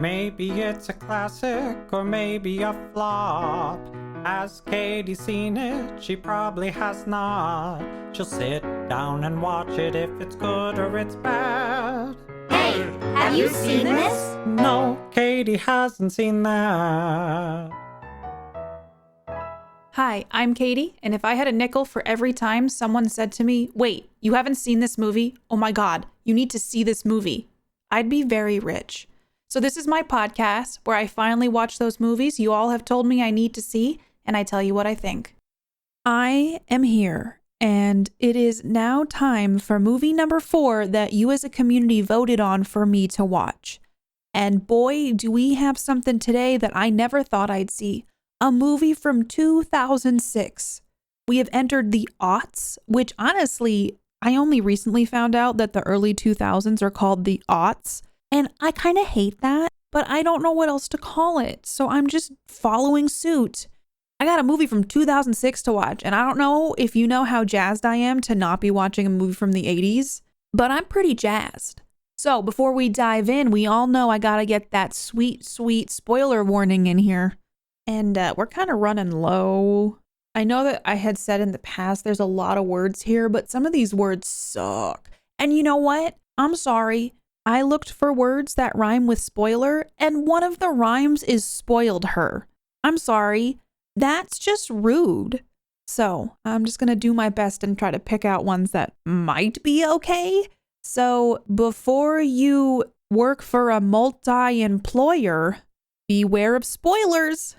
Maybe it's a classic or maybe a flop. Has Katie seen it? She probably has not. She'll sit down and watch it if it's good or it's bad. Hey, have you seen this? No, Katie hasn't seen that. Hi, I'm Katie, and if I had a nickel for every time someone said to me, "Wait, you haven't seen this movie? Oh my God, you need to see this movie," I'd be very rich. So this is my podcast where I finally watch those movies you all have told me I need to see, and I tell you what I think. I am here, and it is now time for movie number 4 that you as a community voted on for me to watch. And boy, do we have something today that I never thought I'd see. A movie from 2006. We have entered the aughts, which honestly, I only recently found out that the early 2000s are called the aughts. And I kind of hate that, but I don't know what else to call it. So I'm just following suit. I got a movie from 2006 to watch, and I don't know if you know how jazzed I am to not be watching a movie from the 80s, but I'm pretty jazzed. So before we dive in, we all know I gotta get that sweet, sweet spoiler warning in here. And we're kind of running low. I know that I had said in the past there's a lot of words here, but some of these words suck. And you know what? I'm sorry. I looked for words that rhyme with spoiler, and one of the rhymes is spoiled her. I'm sorry. That's just rude. So I'm just going to do my best and try to pick out ones that might be okay. So before you work for a multi-employer, beware of spoilers.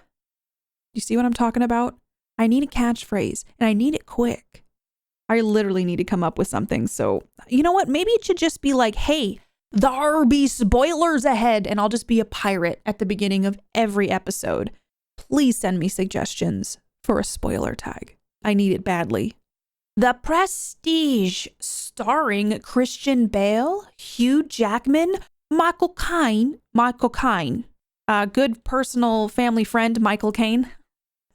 You see what I'm talking about? I need a catchphrase, and I need it quick. I literally need to come up with something. So you know what? Maybe it should just be like, hey, there be spoilers ahead, and I'll just be a pirate at the beginning of every episode. Please send me suggestions for a spoiler tag. I need it badly. The Prestige, starring Christian Bale, Hugh Jackman, Michael Caine, good personal family friend Michael Caine,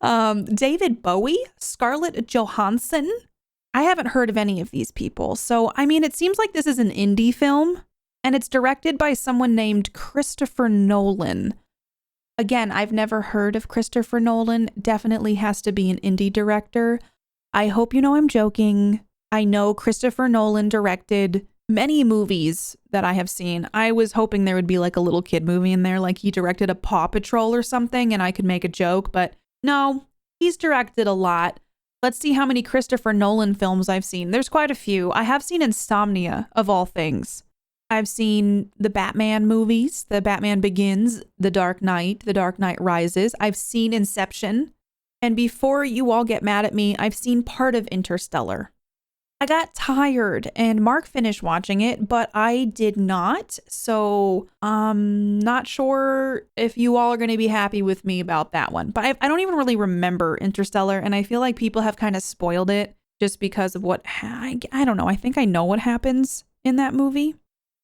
David Bowie, Scarlett Johansson. I haven't heard of any of these people. So, I mean, it seems like this is an indie film. And it's directed by someone named Christopher Nolan. Again, I've never heard of Christopher Nolan. Definitely has to be an indie director. I hope you know I'm joking. I know Christopher Nolan directed many movies that I have seen. I was hoping there would be like a little kid movie in there, like he directed a Paw Patrol or something and I could make a joke. But no, he's directed a lot. Let's see how many Christopher Nolan films I've seen. There's quite a few. I have seen Insomnia, of all things. I've seen the Batman movies, The Batman Begins, The Dark Knight Rises. I've seen Inception. And before you all get mad at me, I've seen part of Interstellar. I got tired and Mark finished watching it, but I did not. So I'm not sure if you all are going to be happy with me about that one. But I don't even really remember Interstellar. And I feel like people have kind of spoiled it just because of what, I don't know. I think I know what happens in that movie.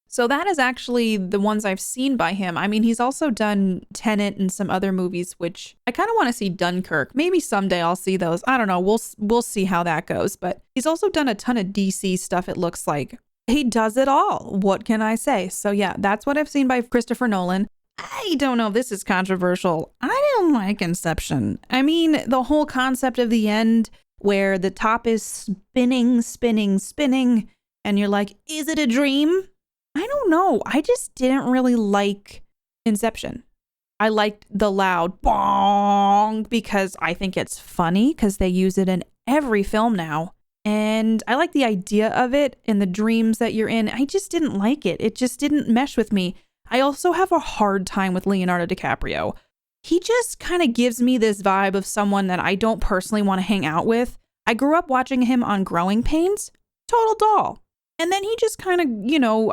So that is actually the ones I've seen by him. I mean, he's also done Tenet and some other movies, which I kind of want to see. Dunkirk. Maybe someday I'll see those. I don't know. We'll see how that goes. But he's also done a ton of DC stuff, it looks like. He does it all. What can I say? So yeah, that's what I've seen by Christopher Nolan. I don't know if this is controversial. I don't like Inception. I mean, the whole concept of the end where the top is spinning, and you're like, is it a dream? I don't know. I just didn't really like Inception. I liked the loud bong because I think it's funny because they use it in every film now. And I like the idea of it and the dreams that you're in. I just didn't like it. It just didn't mesh with me. I also have a hard time with Leonardo DiCaprio. He just kind of gives me this vibe of someone that I don't personally want to hang out with. I grew up watching him on Growing Pains, total doll. And then he just kind of,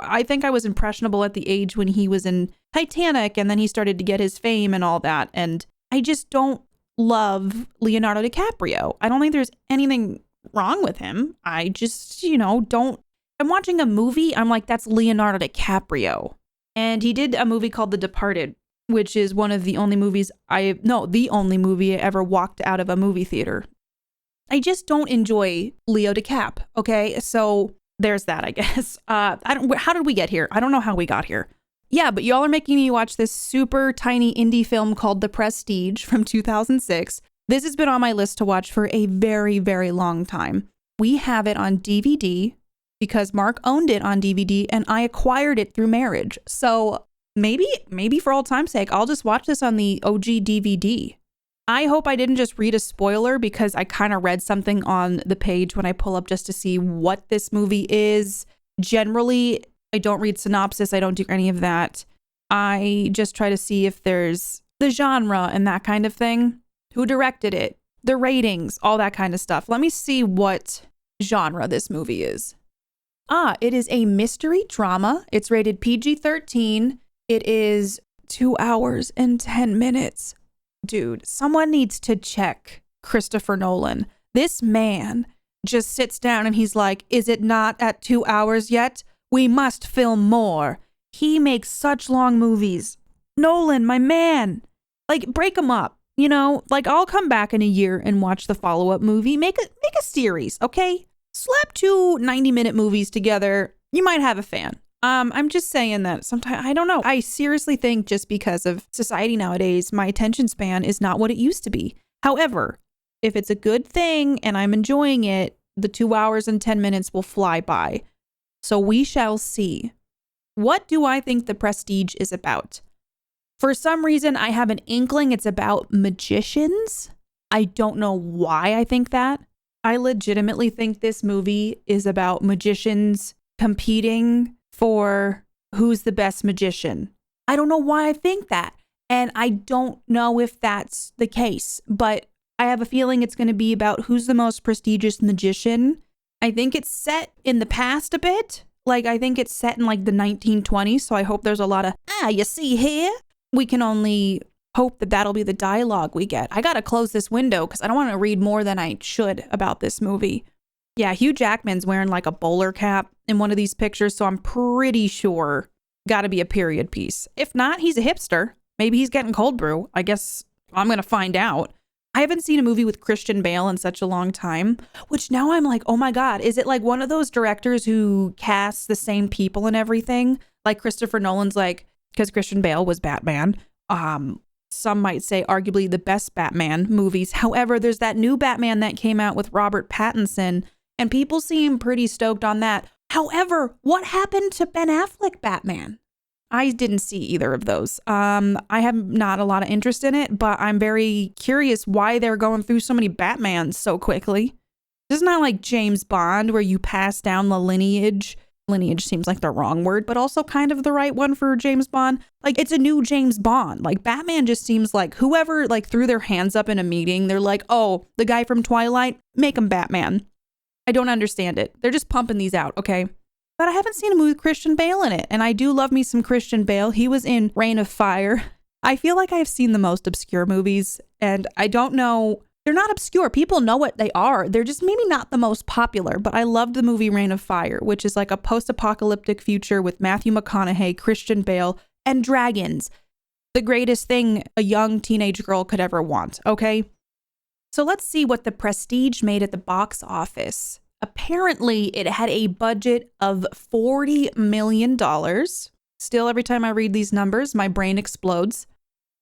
I think I was impressionable at the age when he was in Titanic and then he started to get his fame and all that. And I just don't love Leonardo DiCaprio. I don't think there's anything wrong with him. I just, don't. I'm watching a movie. I'm like, that's Leonardo DiCaprio. And he did a movie called The Departed, which is one of the only movies the only movie I ever walked out of a movie theater. I just don't enjoy Leo DiCap. Okay. So there's that, I guess. How did we get here? I don't know how we got here. Yeah, but y'all are making me watch this super tiny indie film called The Prestige from 2006. This has been on my list to watch for a very, very long time. We have it on DVD because Mark owned it on DVD and I acquired it through marriage. So maybe for all time's sake, I'll just watch this on the OG DVD. I hope I didn't just read a spoiler because I kind of read something on the page when I pull up just to see what this movie is. Generally, I don't read synopsis. I don't do any of that. I just try to see if there's the genre and that kind of thing. Who directed it? The ratings, all that kind of stuff. Let me see what genre this movie is. It is a mystery drama. It's rated PG-13. It is 2 hours and 10 minutes. Dude, someone needs to check Christopher Nolan. This man just sits down and he's like, is it not at 2 hours yet? We must film more. He makes such long movies. Nolan, my man. Like, break him up. You know, like I'll come back in a year and watch the follow-up movie. Make a series, okay? Slap 2 90-minute movies together. You might have a fan. I'm just saying that sometimes, I don't know. I seriously think just because of society nowadays, my attention span is not what it used to be. However, if it's a good thing and I'm enjoying it, the 2 hours and 10 minutes will fly by. So we shall see. What do I think The Prestige is about? For some reason, I have an inkling it's about magicians. I don't know why I think that. I legitimately think this movie is about magicians competing for who's the best magician. I don't know why I think that. And I don't know if that's the case, but I have a feeling it's going to be about who's the most prestigious magician. I think it's set in the past a bit. Like, I think it's set in like the 1920s. So I hope there's a lot of, you see here? We can only hope that that'll be the dialogue we get. I got to close this window because I don't want to read more than I should about this movie. Yeah, Hugh Jackman's wearing like a bowler cap in one of these pictures. So I'm pretty sure got to be a period piece. If not, he's a hipster. Maybe he's getting cold brew. I guess I'm going to find out. I haven't seen a movie with Christian Bale in such a long time, which now I'm like, oh my God, is it like one of those directors who casts the same people and everything? Like Christopher Nolan's like, because Christian Bale was Batman. Some might say arguably the best Batman movies. However, there's that new Batman that came out with Robert Pattinson, and people seem pretty stoked on that. However, what happened to Ben Affleck Batman? I didn't see either of those. I have not a lot of interest in it, but I'm very curious why they're going through so many Batmans so quickly. This is not like James Bond where you pass down the lineage. Lineage seems like the wrong word, but also kind of the right one for James Bond. Like, it's a new James Bond. Like, Batman just seems like whoever like threw their hands up in a meeting, they're like, oh, the guy from Twilight, make him Batman. I don't understand it. They're just pumping these out, okay? But I haven't seen a movie with Christian Bale in it, and I do love me some Christian Bale. He was in Reign of Fire. I feel like I've seen the most obscure movies, and I don't know. They're not obscure. People know what they are. They're just maybe not the most popular, but I loved the movie Reign of Fire, which is like a post-apocalyptic future with Matthew McConaughey, Christian Bale, and dragons. The greatest thing a young teenage girl could ever want, okay? So let's see what The Prestige made at the box office. Apparently, it had a budget of $40 million. Still, every time I read these numbers, my brain explodes.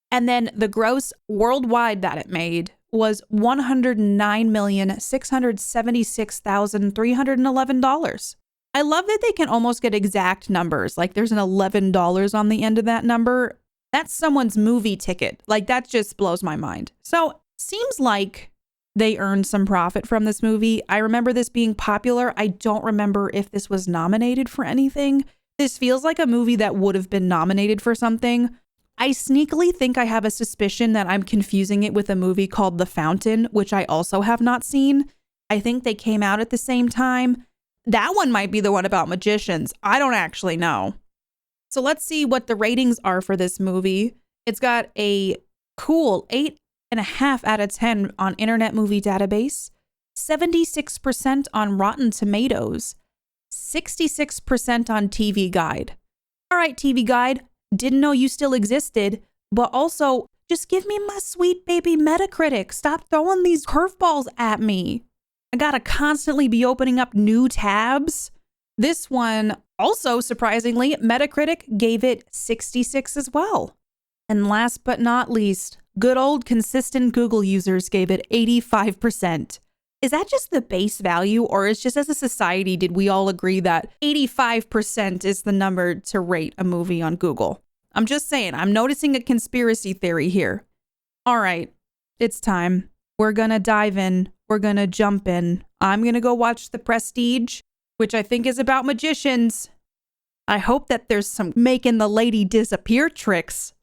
And then the gross worldwide that it made was $109,676,311. I love that they can almost get exact numbers. Like there's an $11 on the end of that number. That's someone's movie ticket. Like that just blows my mind. So seems like they earned some profit from this movie. I remember this being popular. I don't remember if this was nominated for anything. This feels like a movie that would have been nominated for something. I sneakily think I have a suspicion that I'm confusing it with a movie called The Fountain, which I also have not seen. I think they came out at the same time. That one might be the one about magicians. I don't actually know. So let's see what the ratings are for this movie. It's got a cool 8.5 out of 10 on Internet Movie Database, 76% on Rotten Tomatoes, 66% on TV Guide. All right, TV Guide. Didn't know you still existed, but also just give me my sweet baby Metacritic. Stop throwing these curveballs at me. I gotta constantly be opening up new tabs. This one Also, surprisingly, Metacritic gave it 66 as well. And last but not least, good old consistent Google users gave it 85%. Is that just the base value, or is just as a society did we all agree that 85% is the number to rate a movie on Google? I'm just saying, I'm noticing a conspiracy theory here. All right, it's time. We're going to dive in. We're going to jump in. I'm going to go watch The Prestige, which I think is about magicians. I hope that there's some making the lady disappear tricks.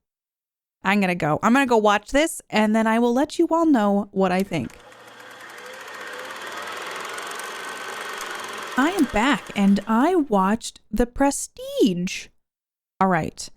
I'm going to go watch this, and then I will let you all know what I think. I am back, and I watched The Prestige. All right,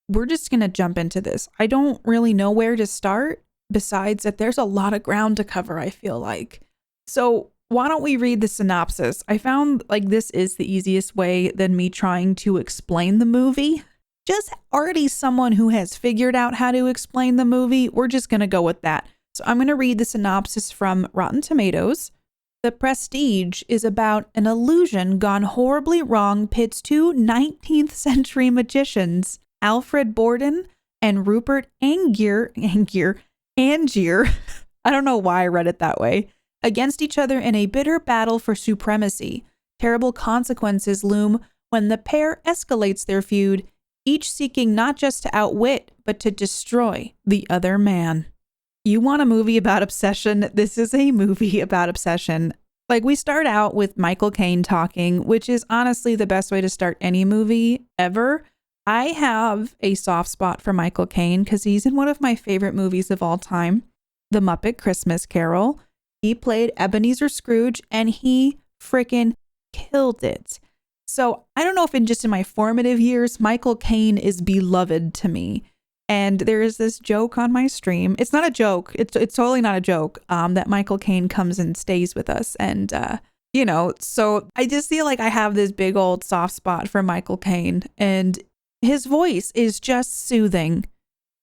we're just going to jump into this. I don't really know where to start, besides that there's a lot of ground to cover, I feel like. So why don't we read the synopsis? I found like this is the easiest way than me trying to explain the movie. Just already someone who has figured out how to explain the movie. We're just going to go with that. So I'm going to read the synopsis from Rotten Tomatoes. The Prestige is about an illusion gone horribly wrong pits two 19th century magicians, Alfred Borden and Rupert Angier. I don't know why I read it that way. Against each other in a bitter battle for supremacy. Terrible consequences loom when the pair escalates their feud, each seeking not just to outwit, but to destroy the other man. You want a movie about obsession? This is a movie about obsession. Like, we start out with Michael Caine talking, which is honestly the best way to start any movie ever. I have a soft spot for Michael Caine because he's in one of my favorite movies of all time, The Muppet Christmas Carol. He played Ebenezer Scrooge and he freaking killed it. So I don't know if in my formative years, Michael Caine is beloved to me. And there is this joke on my stream. It's not a joke. It's totally not a joke that Michael Caine comes and stays with us. And, so I just feel like I have this big old soft spot for Michael Caine. And his voice is just soothing.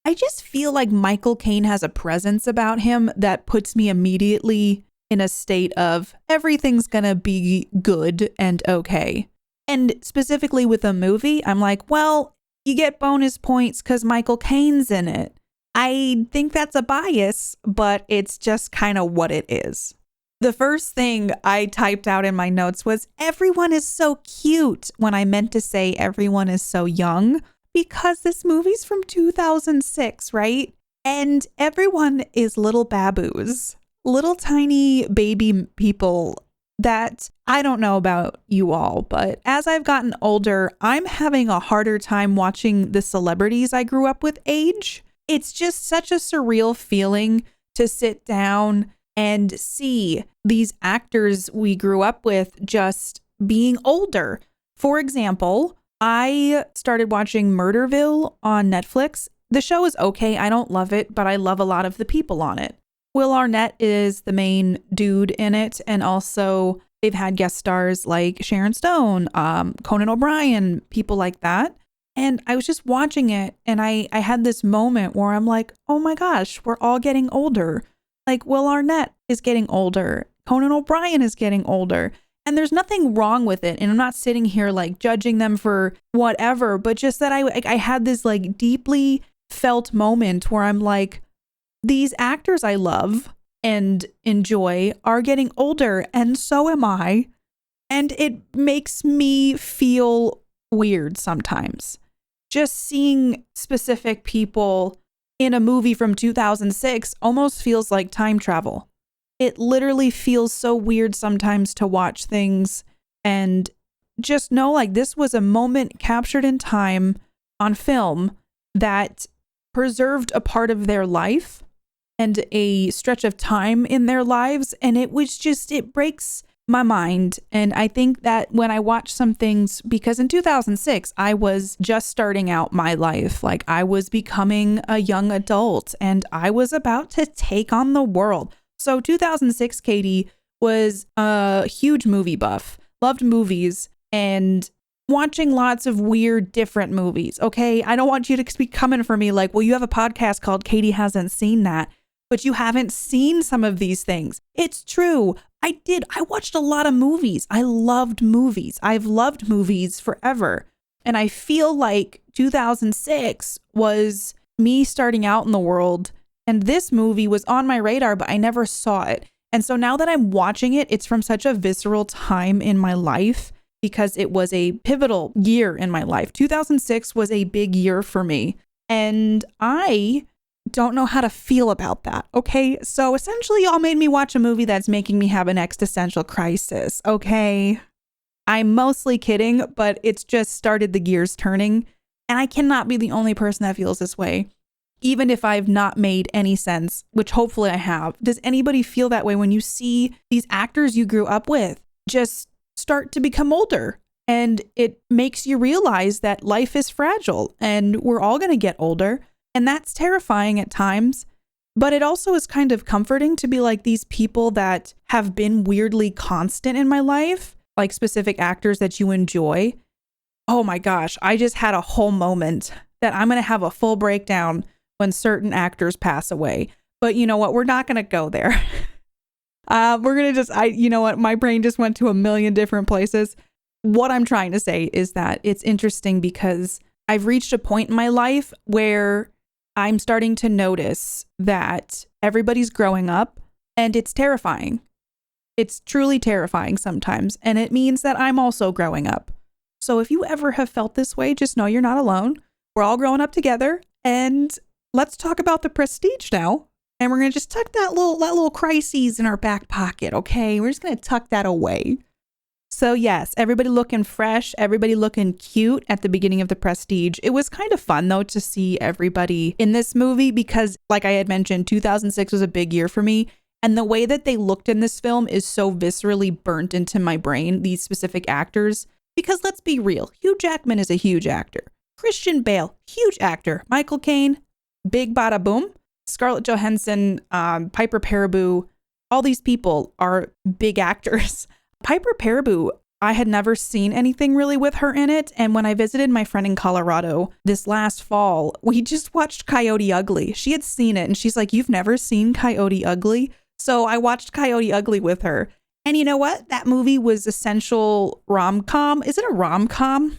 I just feel like Michael Caine has a presence about him that puts me immediately in a state of everything's gonna be good and okay. And specifically with a movie, I'm like, well, you get bonus points because Michael Caine's in it. I think that's a bias, but it's just kind of what it is. The first thing I typed out in my notes was, everyone is so cute, when I meant to say everyone is so young, because this movie's from 2006, right? And everyone is little baboos, little tiny baby people that I don't know about you all, but as I've gotten older, I'm having a harder time watching the celebrities I grew up with age. It's just such a surreal feeling to sit down and see these actors we grew up with just being older. For example, I started watching Murderville on Netflix. The show is okay. I don't love it, but I love a lot of the people on it. Will Arnett is the main dude in it. And also they've had guest stars like Sharon Stone, Conan O'Brien, people like that. And I was just watching it and I had this moment where I'm like, oh my gosh, we're all getting older. Like Will Arnett is getting older. Conan O'Brien is getting older. And there's nothing wrong with it. And I'm not sitting here like judging them for whatever, but just that I had this like deeply felt moment where I'm like, these actors I love and enjoy are getting older, and so am I. And it makes me feel weird sometimes. Just seeing specific people in a movie from 2006 almost feels like time travel. It literally feels so weird sometimes to watch things and just know like this was a moment captured in time on film that preserved a part of their life and a stretch of time in their lives. And it was just, it breaks my mind. And I think that when I watch some things, because in 2006, I was just starting out my life. Like I was becoming a young adult and I was about to take on the world. So 2006, Katie was a huge movie buff, loved movies and watching lots of weird, different movies. Okay. I don't want you to be coming for me like, well, you have a podcast called Katie Hasn't Seen That. but you haven't seen some of these things. It's true. I did. I watched a lot of movies. I loved movies. I've loved movies forever. And I feel like 2006 was me starting out in the world. And this movie was on my radar, but I never saw it. And so now that I'm watching it, it's from such a visceral time in my life because it was a pivotal year in my life. 2006 was a big year for me. And I don't know how to feel about that. Okay. So essentially, y'all made me watch a movie that's making me have an existential crisis. Okay. I'm mostly kidding, but it's just started the gears turning. And I cannot be the only person that feels this way. Even if I've not made any sense, which hopefully I have. Does anybody feel that way when you see these actors you grew up with just start to become older? And it makes you realize that life is fragile and we're all going to get older. And that's terrifying at times. But it also is kind of comforting to be like these people that have been weirdly constant in my life, like specific actors that you enjoy. Oh my gosh, I just had a whole moment that I'm going to have a full breakdown when certain actors pass away. But you know what? We're not going to go there. We're going to you know what? My brain just went to a million different places. What I'm trying to say is that it's interesting because I've reached a point in my life where I'm starting to notice that everybody's growing up and it's terrifying. It's truly terrifying sometimes. And it means that I'm also growing up. So if you ever have felt this way, just know you're not alone. We're all growing up together. And let's talk about the Prestige now. And we're going to just tuck that little crises in our back pocket, okay? We're just going to tuck that away. So yes, everybody looking fresh, everybody looking cute at the beginning of the Prestige. It was kind of fun though to see everybody in this movie because like I had mentioned, 2006 was a big year for me. And the way that they looked in this film is so viscerally burnt into my brain, these specific actors. Because let's be real, Hugh Jackman is a huge actor. Christian Bale, huge actor. Michael Caine, big bada boom. Scarlett Johansson, Piper Perabo, all these people are big actors. Piper Perabo, I had never seen anything really with her in it. And when I visited my friend in Colorado this last fall, we just watched Coyote Ugly. She had seen it and she's like, "You've never seen Coyote Ugly?" So I watched Coyote Ugly with her. And you know what? That movie was essential rom-com. Is it a rom-com?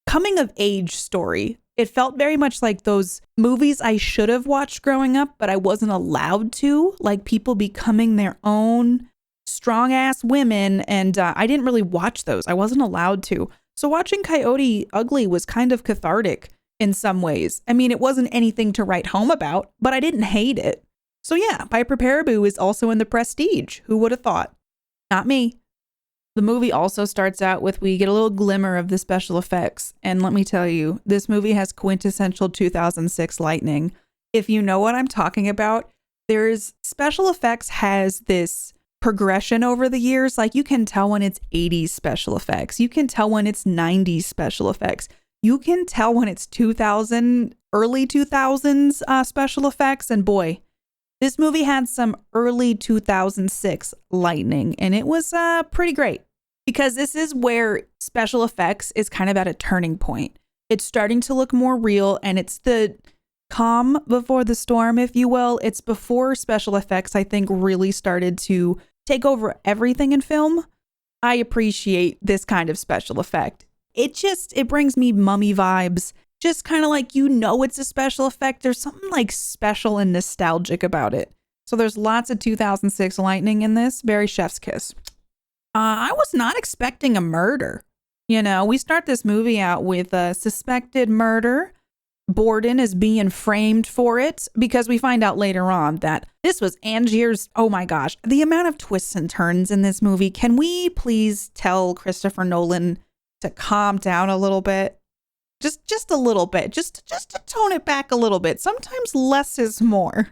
Coming of age story. It felt very much like those movies I should have watched growing up, but I wasn't allowed to, like people becoming their own strong ass women. And I didn't really watch those. I wasn't allowed to. So watching Coyote Ugly was kind of cathartic in some ways. I mean, it wasn't anything to write home about, but I didn't hate it. So yeah, Piper Perabo is also in the Prestige. Who would have thought? Not me. The movie also starts out with, we get a little glimmer of the special effects. And let me tell you, this movie has quintessential 2006 lightning. If you know what I'm talking about, there's special effects has this progression over the years. Like you can tell when it's 80s special effects. You can tell when it's 90s special effects. You can tell when it's 2000, early 2000s special effects. And boy, this movie had some early 2006 lightning, and it was pretty great because this is where special effects is kind of at a turning point. It's starting to look more real, and it's the calm before the storm, if you will. It's before special effects, I think, really started to take over everything in film. I appreciate this kind of special effect. It brings me Mummy vibes. Just kind of like, you know, it's a special effect. There's something like special and nostalgic about it. So there's lots of 2006 lightning in this. Very chef's kiss. I was not expecting a murder. You know, we start this movie out with a suspected murder. Borden is being framed for it because we find out later on that this was Angier's. Oh my gosh, the amount of twists and turns in this movie. Can we please tell Christopher Nolan to calm down a little bit? Just a little bit, just to tone it back a little bit. Sometimes less is more.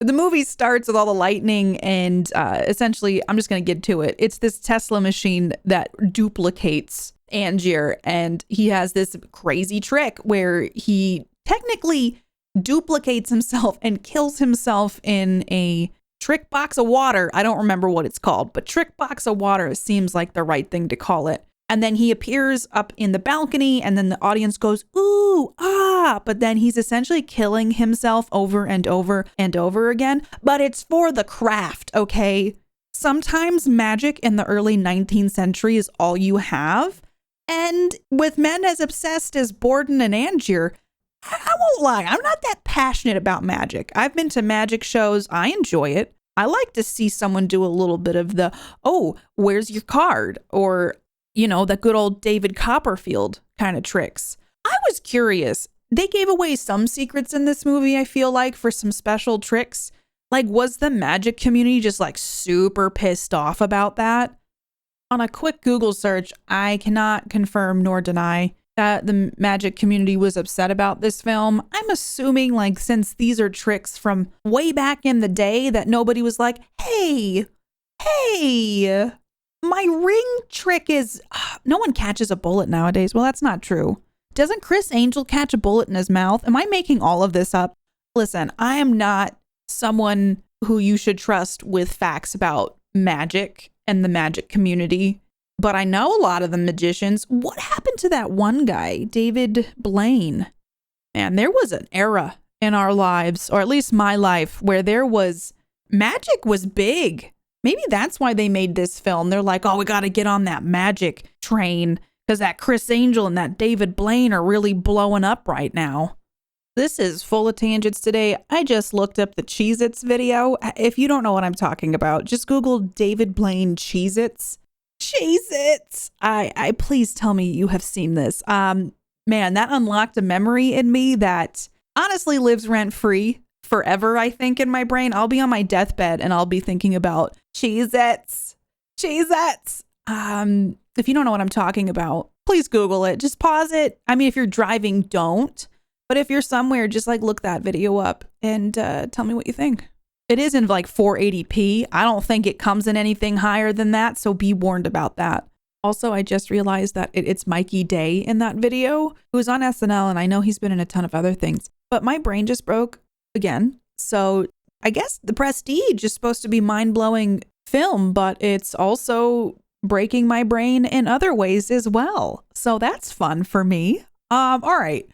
The movie starts with all the lightning and essentially, I'm just going to get to it. It's this Tesla machine that duplicates Angier, and he has this crazy trick where he technically duplicates himself and kills himself in a trick box of water. I don't remember what it's called, but trick box of water seems like the right thing to call it. And then he appears up in the balcony, and then the audience goes, "Ooh, ah, but then he's essentially killing himself over and over and over again. But it's for the craft, okay? Sometimes magic in the early 19th century is all you have. And with men as obsessed as Borden and Angier, I won't lie, I'm not that passionate about magic. I've been to magic shows. I enjoy it. I like to see someone do a little bit of the, oh, where's your card? Or, you know, the good old David Copperfield kind of tricks. I was curious. They gave away some secrets in this movie, I feel like, for some special tricks. Like, was the magic community just like super pissed off about that? On a quick Google search, I cannot confirm nor deny that the magic community was upset about this film. I'm assuming, like, since these are tricks from way back in the day, that nobody was like, hey, my ring trick is, no one catches a bullet nowadays. Well, that's not true. Doesn't Chris Angel catch a bullet in his mouth? Am I making all of this up? Listen, I am not someone who you should trust with facts about magic and the magic community. But I know a lot of the magicians. What happened to that one guy, David Blaine? Man, there was an era in our lives, or at least my life, where magic was big. Maybe that's why they made this film. They're like, oh, we got to get on that magic train because that Chris Angel and that David Blaine are really blowing up right now. This is full of tangents today. I just looked up the Cheez-Its video. If you don't know what I'm talking about, just Google David Blaine Cheez-Its. Cheez-Its. I please tell me you have seen this. Man, that unlocked a memory in me that honestly lives rent-free forever, I think, in my brain. I'll be on my deathbed and I'll be thinking about Cheez-Its. Cheez-Its. If you don't know what I'm talking about, please Google it. Just pause it. I mean, if you're driving, don't. But if you're somewhere, just like look that video up and tell me what you think. It is in like 480p. I don't think it comes in anything higher than that, so be warned about that. Also, I just realized that it's Mikey Day in that video, who's on SNL, and I know he's been in a ton of other things. But my brain just broke again. So I guess The Prestige is supposed to be mind-blowing film, but it's also breaking my brain in other ways as well. So that's fun for me. All right.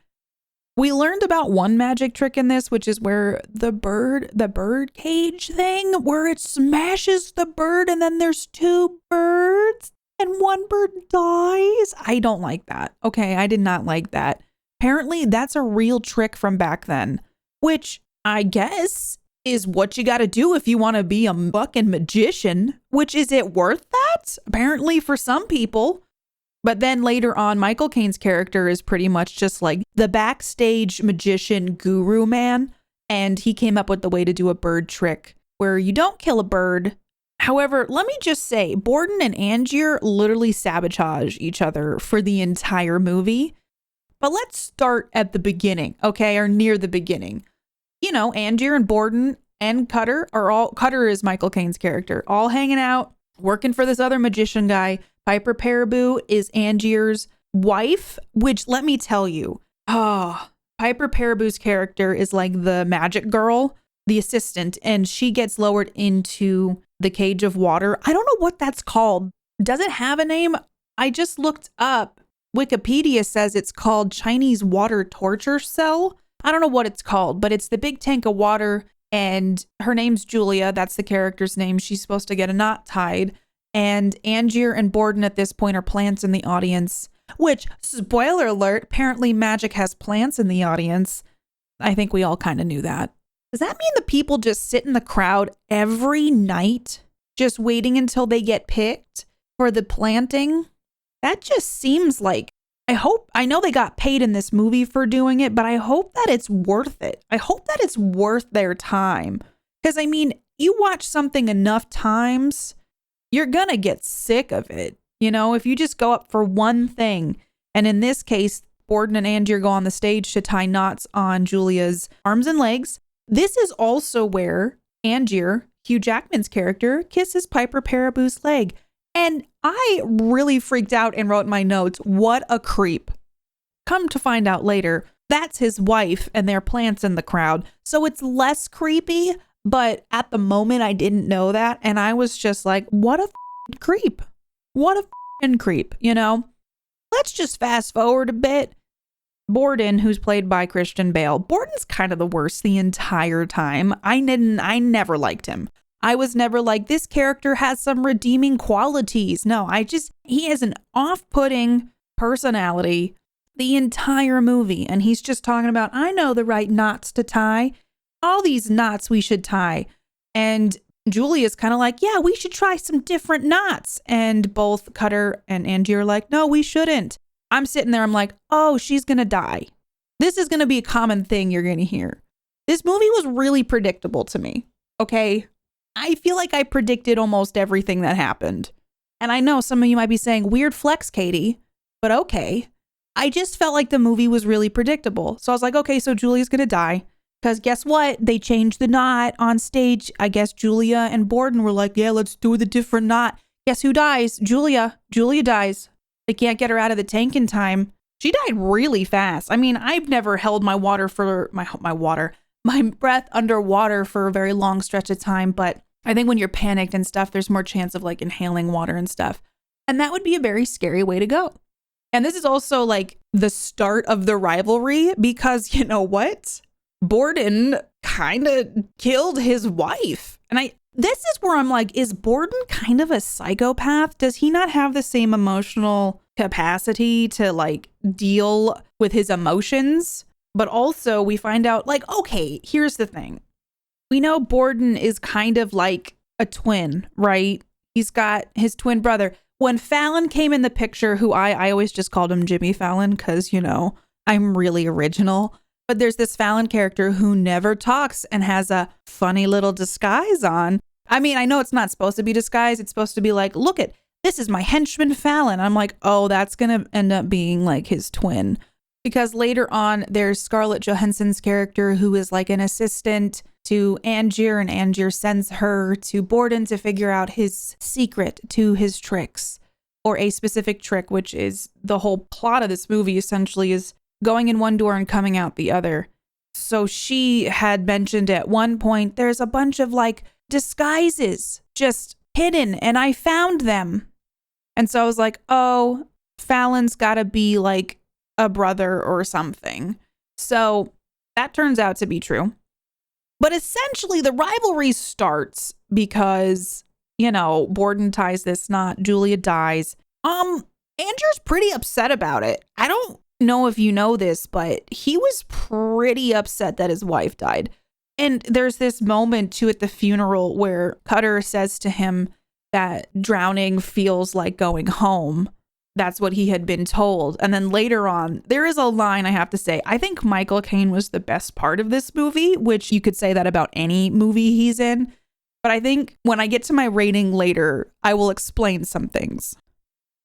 We learned about one magic trick in this, which is where the bird cage thing, where it smashes the bird and then there's two birds and one bird dies. I don't like that. Okay, I did not like that. Apparently, that's a real trick from back then, which I guess is what you got to do if you want to be a fucking magician, which is it worth that? Apparently for some people. But then later on, Michael Caine's character is pretty much just like the backstage magician guru man. And he came up with the way to do a bird trick where you don't kill a bird. However, let me just say, Borden and Angier literally sabotage each other for the entire movie. But let's start at the beginning, okay, or near the beginning. You know, Angier and Borden and Cutter is Michael Caine's character, all hanging out, working for this other magician guy. Piper Perabo is Angier's wife, which let me tell you, Piper Parabo's character is like the magic girl, the assistant, and she gets lowered into the cage of water. I don't know what that's called. Does it have a name? I just looked up. Wikipedia says it's called Chinese water torture cell. I don't know what it's called, but it's the big tank of water, and her name's Julia. That's the character's name. She's supposed to get a knot tied. And Angier and Borden at this point are plants in the audience, which, spoiler alert, apparently magic has plants in the audience. I think we all kind of knew that. Does that mean the people just sit in the crowd every night, just waiting until they get picked for the planting? That just seems like, I know they got paid in this movie for doing it, but I hope that it's worth it. I hope that it's worth their time. Because, I mean, you watch something enough times, you're going to get sick of it. You know, if you just go up for one thing, and in this case, Borden and Angier go on the stage to tie knots on Julia's arms and legs. This is also where Angier, Hugh Jackman's character, kisses Piper Parabo's leg. And I really freaked out and wrote in my notes, what a creep. Come to find out later, that's his wife and there are plants in the crowd. So it's less creepy. But at the moment, I didn't know that. And I was just like, what a creep. What a creep, you know? Let's just fast forward a bit. Borden, who's played by Christian Bale. Borden's kind of the worst the entire time. I never liked him. I was never like, this character has some redeeming qualities. No, he has an off-putting personality the entire movie. And he's just talking about, I know the right knots to tie. All these knots we should tie. And Julia's kind of like, yeah, we should try some different knots. And both Cutter and Angie are like, no, we shouldn't. I'm sitting there, I'm like, oh, she's going to die. This is going to be a common thing you're going to hear. This movie was really predictable to me. Okay. I feel like I predicted almost everything that happened. And I know some of you might be saying, weird flex, Katie, but okay. I just felt like the movie was really predictable. So I was like, okay, so Julia's going to die. Because guess what? They changed the knot on stage. I guess Julia and Borden were like, yeah, let's do the different knot. Guess who dies? Julia. Julia dies. They can't get her out of the tank in time. She died really fast. I mean, I've never held my breath underwater for a very long stretch of time. But I think when you're panicked and stuff, there's more chance of like inhaling water and stuff. And that would be a very scary way to go. And this is also like the start of the rivalry because you know what? Borden kind of killed his wife. And this is where I'm like, is Borden kind of a psychopath? Does he not have the same emotional capacity to like deal with his emotions? But also we find out like, okay, here's the thing. We know Borden is kind of like a twin, right? He's got his twin brother. When Fallon came in the picture, who I always just called him Jimmy Fallon because, you know, I'm really original. But there's this Fallon character who never talks and has a funny little disguise on. I mean, I know it's not supposed to be disguise. It's supposed to be like, look at, this is my henchman Fallon. I'm like, oh, that's going to end up being like his twin. Because later on, there's Scarlett Johansson's character who is like an assistant to Angier, and Angier sends her to Borden to figure out his secret to his tricks, or a specific trick, which is the whole plot of this movie essentially is going in one door and coming out the other. So she had mentioned at one point, there's a bunch of like disguises just hidden and I found them. And so I was like, oh, Fallon's gotta be like a brother or something. So that turns out to be true. But essentially the rivalry starts because, you know, Borden ties this knot, Julia dies. Andrew's pretty upset about it. I don't know if you know this, but he was pretty upset that his wife died. And there's this moment too at the funeral where Cutter says to him that drowning feels like going home. That's what he had been told. And then later on, there is a line I have to say. I think Michael Caine was the best part of this movie, which you could say that about any movie he's in. But I think when I get to my rating later, I will explain some things.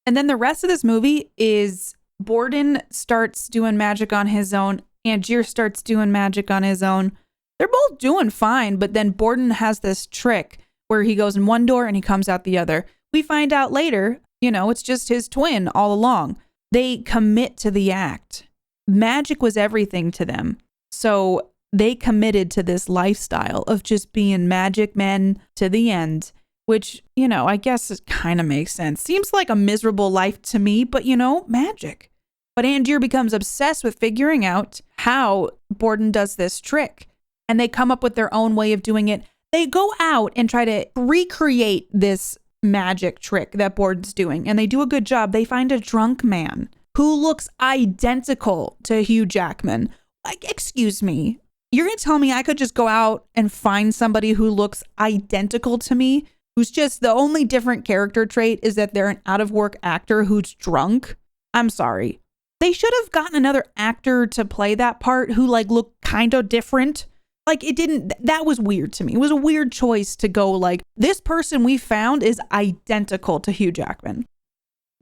And then the rest of this movie is Borden starts doing magic on his own. Angier starts doing magic on his own. They're both doing fine, but then Borden has this trick where he goes in one door and he comes out the other. We find out later, you know, it's just his twin all along. They commit to the act. Magic was everything to them. So they committed to this lifestyle of just being magic men to the end, which, you know, I guess it kind of makes sense. Seems like a miserable life to me, but, you know, magic. But Angier becomes obsessed with figuring out how Borden does this trick. And they come up with their own way of doing it. They go out and try to recreate this magic trick that Borden's doing. And they do a good job. They find a drunk man who looks identical to Hugh Jackman. Like, excuse me. You're going to tell me I could just go out and find somebody who looks identical to me, who's just the only different character trait is that they're an out of work actor who's drunk? I'm sorry. They should have gotten another actor to play that part who like looked kind of different. Like that was weird to me. It was a weird choice to go like, this person we found is identical to Hugh Jackman.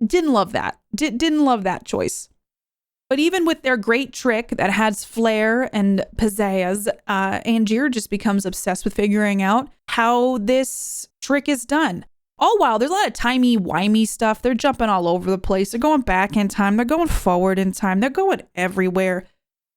Didn't love that. Didn't love that choice. But even with their great trick that has flair and pizzazz, Angier just becomes obsessed with figuring out how this trick is done. All while there's a lot of timey-wimey stuff. They're jumping all over the place. They're going back in time. They're going forward in time. They're going everywhere.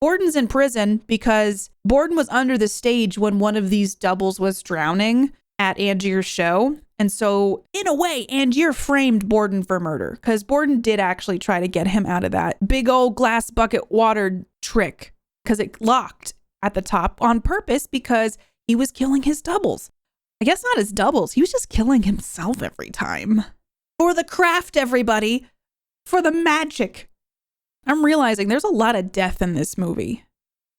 Borden's in prison because Borden was under the stage when one of these doubles was drowning. at Angier's show. And so, in a way, Angier framed Borden for murder because Borden did actually try to get him out of that big old glass bucket water trick because it locked at the top on purpose because he was killing his doubles. I guess not his doubles. He was just killing himself every time. For the craft, everybody. For the magic. I'm realizing there's a lot of death in this movie.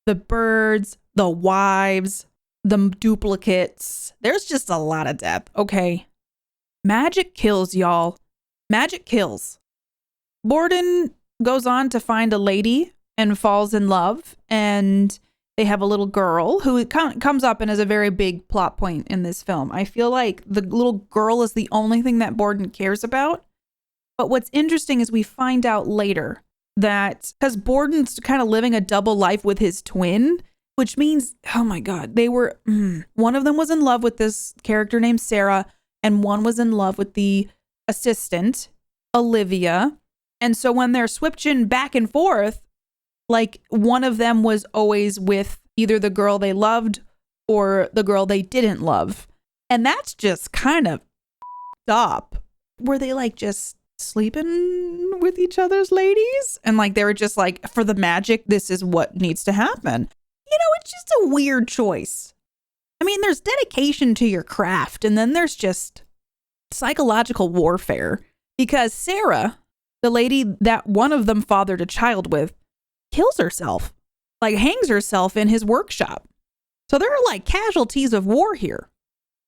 The birds, the wives, the duplicates. There's just a lot of death. Okay. Magic kills, y'all. Magic kills. Borden goes on to find a lady and falls in love. And they have a little girl who comes up and is a very big plot point in this film. I feel like the little girl is the only thing that Borden cares about. But what's interesting is we find out later that because Borden's kind of living a double life with his twin, which means, oh my God, they were, one of them was in love with this character named Sarah, and one was in love with the assistant, Olivia. And so when they're switching back and forth, like one of them was always with either the girl they loved or the girl they didn't love. And that's just kind of up. Were they like just sleeping with each other's ladies? And like they were just like, for the magic, this is what needs to happen. You know, it's just a weird choice. I mean, there's dedication to your craft, and then there's just psychological warfare. Because Sarah, the lady that one of them fathered a child with, kills herself, like hangs herself in his workshop. So there are like casualties of war here.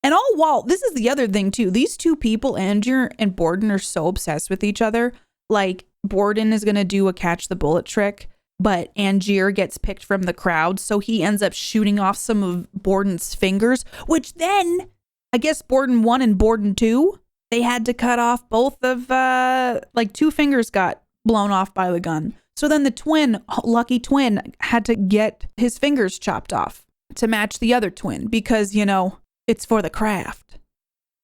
And all while, this is the other thing too, these two people, Angier and Borden, are so obsessed with each other. Like Borden is going to do a catch the bullet trick, but Angier gets picked from the crowd. So he ends up shooting off some of Borden's fingers, which then I guess Borden 1 and Borden 2, they had to cut off both of, like 2 fingers got blown off by the gun. So then the twin, lucky twin, had to get his fingers chopped off to match the other twin because, you know, it's for the craft.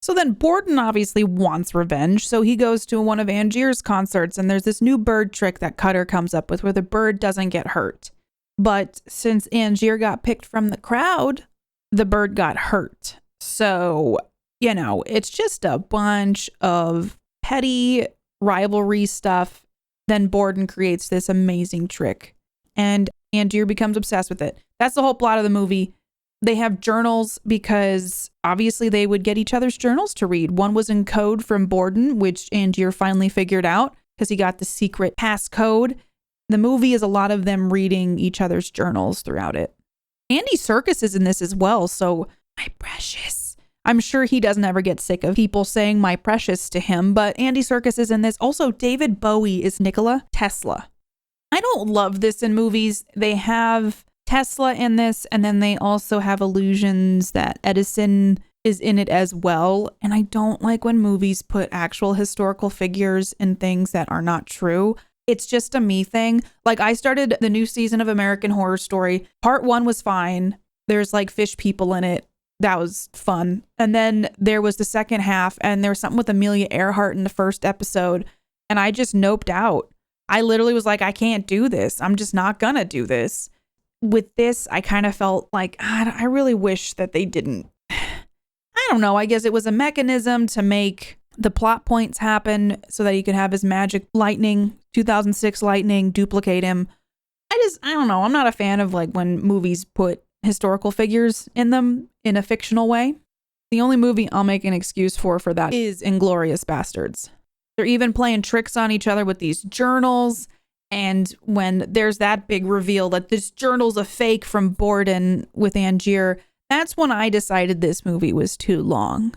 So then Borden obviously wants revenge. So he goes to one of Angier's concerts and there's this new bird trick that Cutter comes up with where the bird doesn't get hurt. But since Angier got picked from the crowd, the bird got hurt. So, you know, it's just a bunch of petty rivalry stuff. Then Borden creates this amazing trick and Angier becomes obsessed with it. That's the whole plot of the movie. They have journals because obviously they would get each other's journals to read. One was in code from Borden, which Angier finally figured out because he got the secret passcode. The movie is a lot of them reading each other's journals throughout it. Andy Serkis is in this as well. So my precious. I'm sure he doesn't ever get sick of people saying my precious to him, but Andy Serkis is in this. Also, David Bowie is Nikola Tesla. I don't love this in movies. They have Tesla in this, and then they also have allusions that Edison is in it as well. And I don't like when movies put actual historical figures in things that are not true. It's just a me thing. Like I started the new season of American Horror Story. Part 1 was fine. There's like fish people in it. That was fun. And then there was the second half and there was something with Amelia Earhart in the first episode. And I just noped out. I literally was like, I can't do this. I'm just not gonna do this. With this, I kind of felt like, I really wish that they didn't. I don't know. I guess it was a mechanism to make the plot points happen so that he could have his magic lightning, 2006 lightning, duplicate him. I don't know. I'm not a fan of like when movies put historical figures in them in a fictional way. The only movie I'll make an excuse for that is Inglourious Bastards. They're even playing tricks on each other with these journals. And when there's that big reveal that this journal's a fake from Borden with Angier, that's when I decided this movie was too long.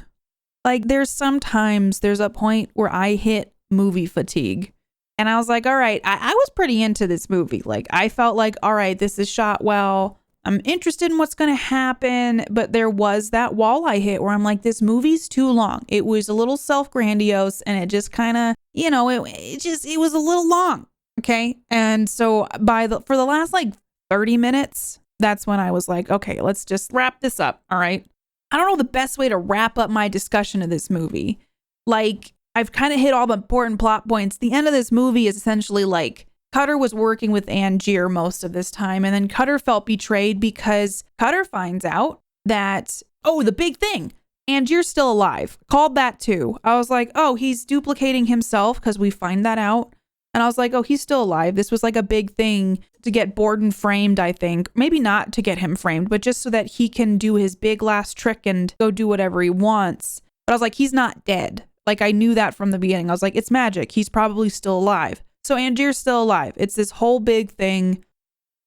Like there's a point where I hit movie fatigue. And I was like, all right, I was pretty into this movie. Like I felt like, all right, this is shot well. I'm interested in what's going to happen. But there was that wall I hit where I'm like, this movie's too long. It was a little self-grandiose and it just kind of, you know, it was a little long. Okay. And so for the last like 30 minutes, that's when I was like, okay, let's just wrap this up. All right. I don't know the best way to wrap up my discussion of this movie. Like I've kind of hit all the important plot points. The end of this movie is essentially like Cutter was working with Angier most of this time. And then Cutter felt betrayed because Cutter finds out that, the big thing, Angier's still alive. Called that too. I was like, oh, he's duplicating himself because we find that out. And I was like, oh, he's still alive. This was like a big thing to get Borden framed, I think. Maybe not to get him framed, but just so that he can do his big last trick and go do whatever he wants. But I was like, he's not dead. Like, I knew that from the beginning. I was like, it's magic. He's probably still alive. So Angier's still alive. It's this whole big thing.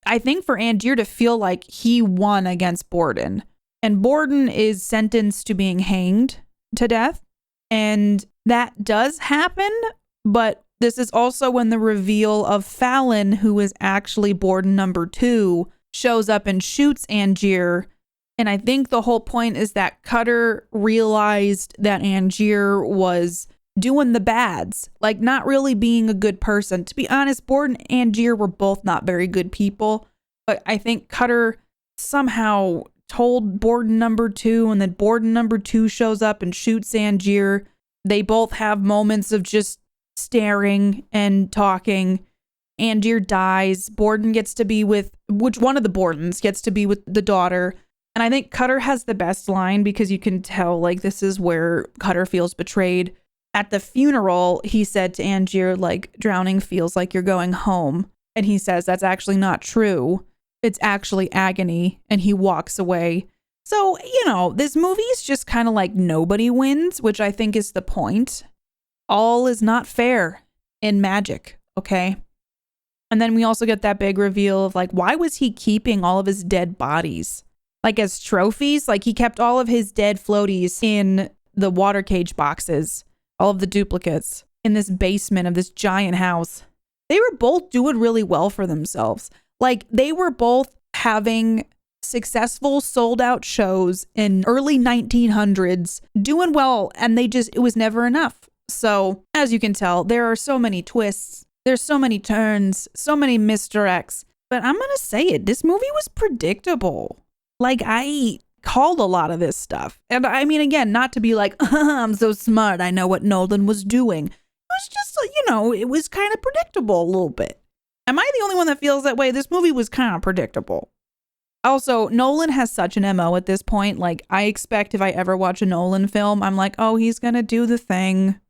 I think for Angier to feel like he won against Borden. And Borden is sentenced to being hanged to death. And that does happen, but this is also when the reveal of Fallon, who is actually Borden number 2, shows up and shoots Angier. And I think the whole point is that Cutter realized that Angier was doing the bads, like not really being a good person. To be honest, Borden and Angier were both not very good people. But I think Cutter somehow told Borden number 2, and then Borden number 2 shows up and shoots Angier. They both have moments of just staring and talking. Angier dies. Borden gets to be with, which one of the Bordens gets to be with the daughter. And I think Cutter has the best line because you can tell, like, this is where Cutter feels betrayed. At the funeral, he said to Angier, like, drowning feels like you're going home. And he says, that's actually not true. It's actually agony. And he walks away. So, this movie is just kind of like nobody wins, which I think is the point. All is not fair in magic, okay? And then we also get that big reveal of, like, why was he keeping all of his dead bodies? Like, as trophies? Like, he kept all of his dead floaties in the water cage boxes, all of the duplicates, in this basement of this giant house. They were both doing really well for themselves. Like, they were both having successful sold-out shows in early 1900s, doing well, and it was never enough. So, as you can tell, there are so many twists, there's so many turns, so many misdirects, but I'm gonna say it, this movie was predictable. Like, I called a lot of this stuff. And I mean, again, not to be like, I'm so smart, I know what Nolan was doing. It was just, it was kind of predictable a little bit. Am I the only one that feels that way? This movie was kind of predictable. Also, Nolan has such an MO at this point. Like, I expect if I ever watch a Nolan film, I'm like, oh, he's gonna do the thing.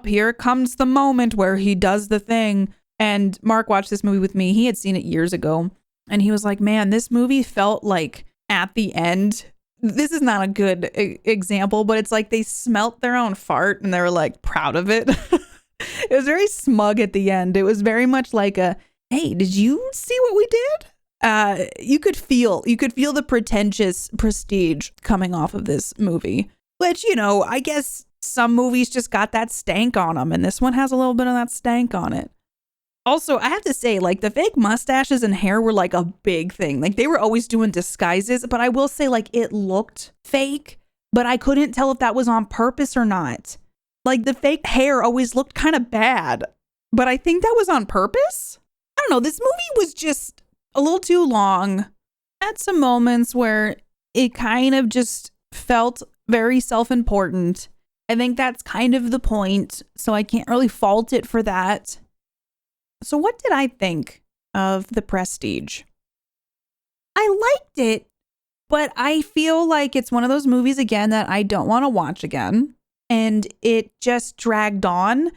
Here comes the moment where he does the thing. And Mark watched this movie with me. He had seen it years ago. And he was like, man, this movie felt like at the end, this is not a good example, but it's like they smelt their own fart and they were like proud of it. It was very smug at the end. It was very much like hey, did you see what we did? You could feel the pretentious prestige coming off of this movie, which, I guess some movies just got that stank on them, and this one has a little bit of that stank on it. Also, I have to say, like, the fake mustaches and hair were like a big thing. Like, they were always doing disguises, but I will say, like, it looked fake, but I couldn't tell if that was on purpose or not. Like, the fake hair always looked kind of bad, but I think that was on purpose. I don't know. This movie was just a little too long. Had some moments where it kind of just felt very self-important. I think that's kind of the point, so I can't really fault it for that. So what did I think of The Prestige? I liked it, but I feel like it's one of those movies, again, that I don't want to watch again. And it just dragged on.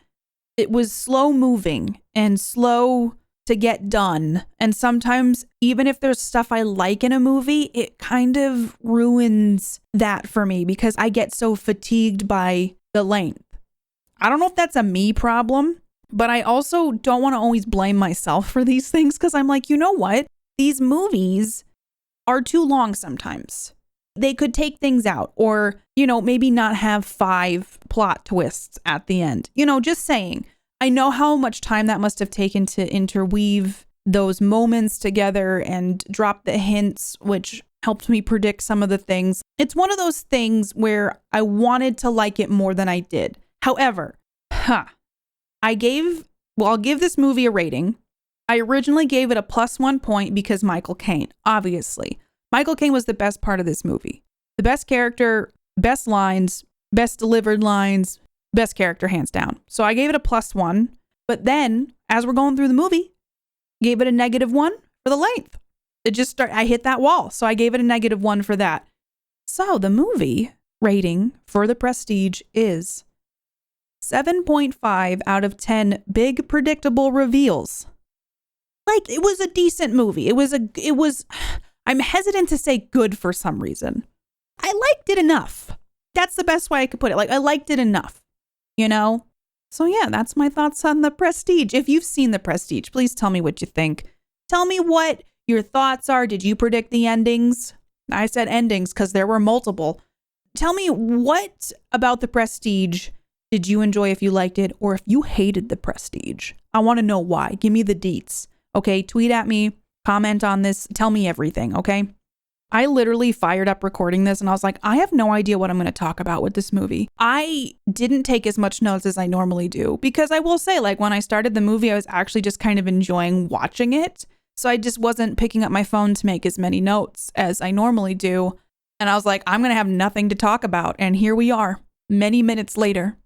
It was slow moving and slow to get done. And sometimes, even if there's stuff I like in a movie, it kind of ruins that for me because I get so fatigued by the length. I don't know if that's a me problem, but I also don't want to always blame myself for these things because I'm like, you know what? These movies are too long sometimes. They could take things out or, maybe not have 5 plot twists at the end. Just saying. I know how much time that must have taken to interweave those moments together and drop the hints, which helped me predict some of the things. It's one of those things where I wanted to like it more than I did. However, I'll give this movie a rating. I originally gave it a +1 point because Michael Caine, obviously. Michael Caine was the best part of this movie. The best character, best lines, best delivered lines, best character hands down. So I gave it a +1. But then, as we're going through the movie, gave it a -1 for the length. I hit that wall. So I gave it a -1 for that. So the movie rating for The Prestige is 7.5 out of 10 big predictable reveals. Like, it was a decent movie. It was, I'm hesitant to say good for some reason. I liked it enough. That's the best way I could put it. Like, I liked it enough, you know? So yeah, that's my thoughts on The Prestige. If you've seen The Prestige, please tell me what you think. Tell me what your thoughts are. Did you predict the endings? I said endings because there were multiple. Tell me what about The Prestige did you enjoy, if you liked it, or if you hated The Prestige. I want to know why. Give me the deets. Okay, tweet at me, comment on this, tell me everything, okay? I literally fired up recording this and I was like, I have no idea what I'm going to talk about with this movie. I didn't take as much notes as I normally do because I will say, like, when I started the movie, I was actually just kind of enjoying watching it. So I just wasn't picking up my phone to make as many notes as I normally do. And I was like, I'm going to have nothing to talk about. And here we are, many minutes later.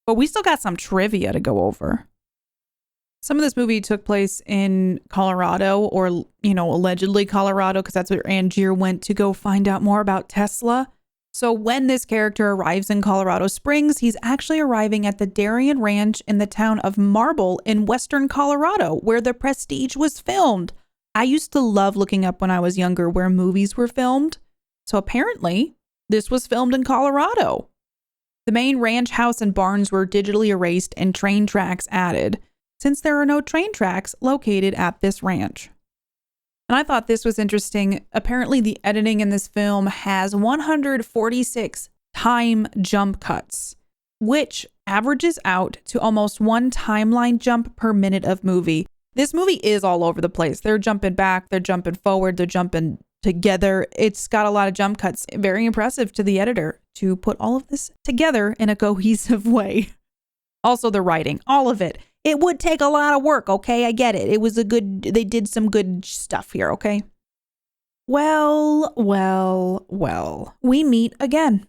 But we still got some trivia to go over. Some of this movie took place in Colorado, or, allegedly Colorado, because that's where Angier went to go find out more about Tesla. So when this character arrives in Colorado Springs, he's actually arriving at the Darien Ranch in the town of Marble in western Colorado, where The Prestige was filmed. I used to love looking up when I was younger where movies were filmed. So apparently, this was filmed in Colorado. The main ranch house and barns were digitally erased and train tracks added, since there are no train tracks located at this ranch. And I thought this was interesting. Apparently, the editing in this film has 146 time jump cuts, which averages out to almost one timeline jump per minute of movie. This movie is all over the place. They're jumping back, they're jumping forward, they're jumping together. It's got a lot of jump cuts. Very impressive to the editor to put all of this together in a cohesive way. Also, the writing, all of it. It would take a lot of work, okay? I get it. They did some good stuff here, okay? Well. We meet again.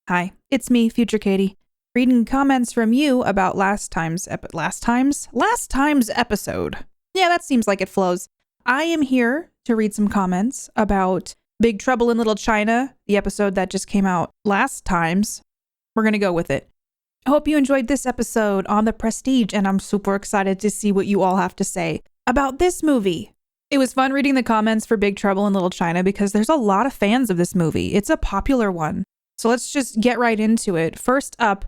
Hi, it's me, Future Katie, reading comments from you about last time's episode. Yeah, that seems like it flows. I am here to read some comments about Big Trouble in Little China, the episode that just came out last times. We're going to go with it. I hope you enjoyed this episode on The Prestige, and I'm super excited to see what you all have to say about this movie. It was fun reading the comments for Big Trouble in Little China because there's a lot of fans of this movie. It's a popular one. So let's just get right into it. First up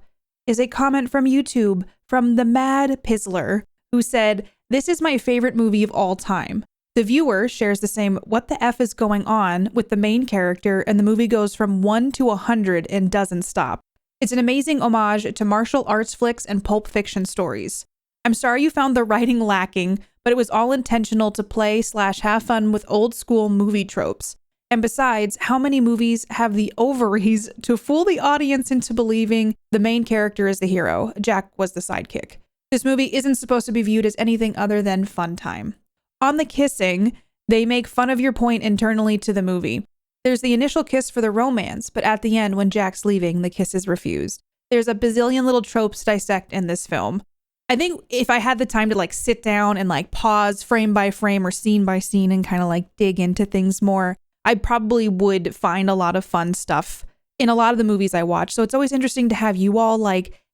is a comment from YouTube from the Mad Pizzler, who said, "This is my favorite movie of all time." The viewer shares the same "what the F is going on" with the main character, and the movie goes from 1 to 100 and doesn't stop. It's an amazing homage to martial arts flicks and Pulp Fiction stories. I'm sorry you found the writing lacking, but it was all intentional to play/have fun with old school movie tropes. And besides, how many movies have the ovaries to fool the audience into believing the main character is the hero? Jack was the sidekick. This movie isn't supposed to be viewed as anything other than fun time. On the kissing, they make fun of your point internally to the movie. There's the initial kiss for the romance, but at the end, when Jack's leaving, the kiss is refused. There's a bazillion little tropes to dissect in this film. I think if I had the time to sit down and pause frame by frame or scene by scene and kind of dig into things more, I probably would find a lot of fun stuff in a lot of the movies I watch. So it's always interesting to have you all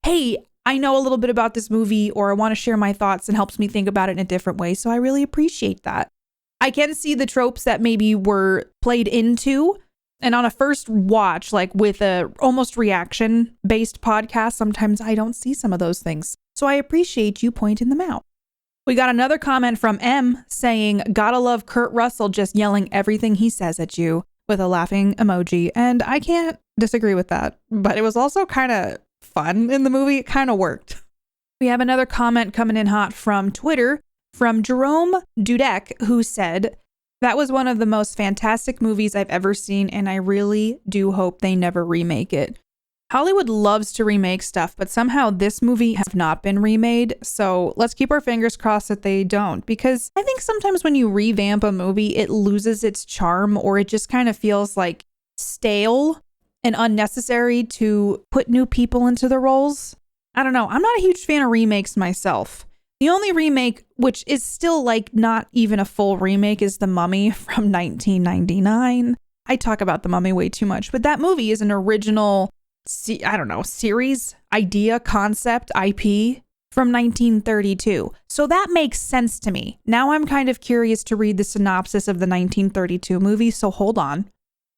hey, I know a little bit about this movie, or I want to share my thoughts, and helps me think about it in a different way. So I really appreciate that. I can see the tropes that maybe were played into, and on a first watch, with a almost reaction based podcast, sometimes I don't see some of those things. So I appreciate you pointing them out. We got another comment from M saying, "Gotta love Kurt Russell just yelling everything he says at you," with a laughing emoji. And I can't disagree with that, but it was also kind of fun in the movie. It kind of worked. We have another comment coming in hot from Twitter from Jerome Dudek, who said, "That was one of the most fantastic movies I've ever seen, and I really do hope they never remake it." Hollywood loves to remake stuff, but somehow this movie has not been remade, so let's keep our fingers crossed that they don't, because I think sometimes when you revamp a movie, it loses its charm, or it just kind of feels stale and unnecessary to put new people into the roles. I don't know. I'm not a huge fan of remakes myself. The only remake, which is still not even a full remake, is The Mummy from 1999. I talk about The Mummy way too much, but that movie is an original, series, idea, concept, IP from 1932. So that makes sense to me. Now I'm kind of curious to read the synopsis of the 1932 movie, so hold on.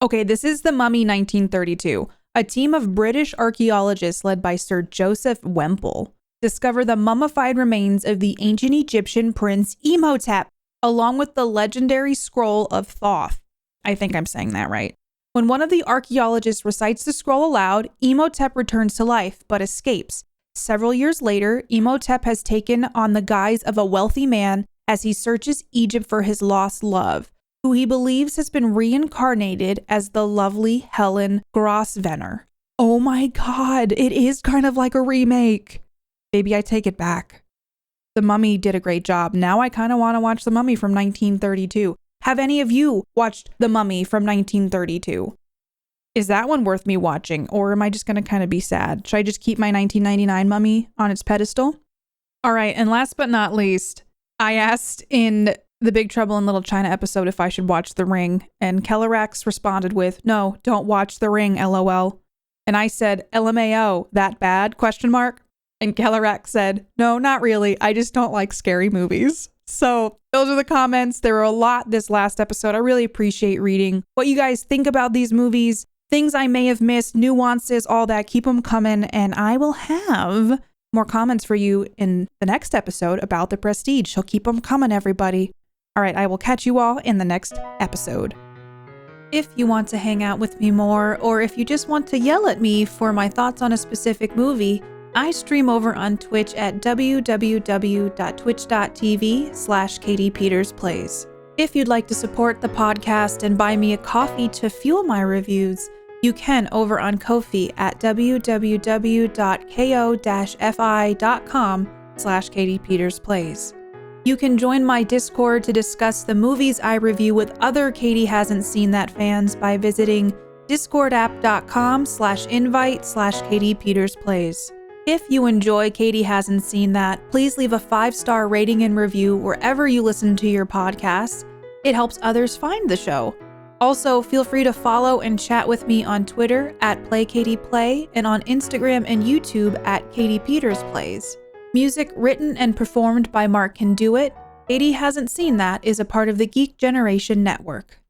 Okay, this is The Mummy 1932. A team of British archaeologists led by Sir Joseph Wemple discover the mummified remains of the ancient Egyptian prince Imhotep, along with the legendary scroll of Thoth. I think I'm saying that right. When one of the archaeologists recites the scroll aloud, Imhotep returns to life, but escapes. Several years later, Imhotep has taken on the guise of a wealthy man as he searches Egypt for his lost love, who he believes has been reincarnated as the lovely Helen Grosvenor. Oh my God, it is kind of like a remake. Maybe I take it back. The Mummy did a great job. Now I kind of want to watch The Mummy from 1932. Have any of you watched The Mummy from 1932? Is that one worth me watching, or am I just going to kind of be sad? Should I just keep my 1999 Mummy on its pedestal? All right, and last but not least, I asked in the Big Trouble in Little China episode if I should watch The Ring, and Kellerax responded with, "No, don't watch The Ring, LOL." And I said, "LMAO, that bad? ? And Kellerax said, "No, not really. I just don't like scary movies." So those are the comments. There were a lot this last episode. I really appreciate reading what you guys think about these movies, things I may have missed, nuances, all that. Keep them coming, and I will have more comments for you in the next episode about The Prestige. So keep them coming, everybody. All right, I will catch you all in the next episode. If you want to hang out with me more, or if you just want to yell at me for my thoughts on a specific movie, I stream over on Twitch at www.twitch.tv/KatiePetersPlays. If you'd like to support the podcast and buy me a coffee to fuel my reviews, you can over on Ko-fi at www.ko-fi.com/KatiePetersPlays. You can join my Discord to discuss the movies I review with other Katie Hasn't Seen That fans by visiting discordapp.com/invite/KatiePetersPlays. If you enjoy Katie Hasn't Seen That, please leave a 5-star rating and review wherever you listen to your podcasts. It helps others find the show. Also, feel free to follow and chat with me on Twitter at PlayKatiePlay and on Instagram and YouTube at KatiePetersPlays. Music written and performed by Mark Can Do It. Katie Hasn't Seen That is a part of the Geek Generation Network.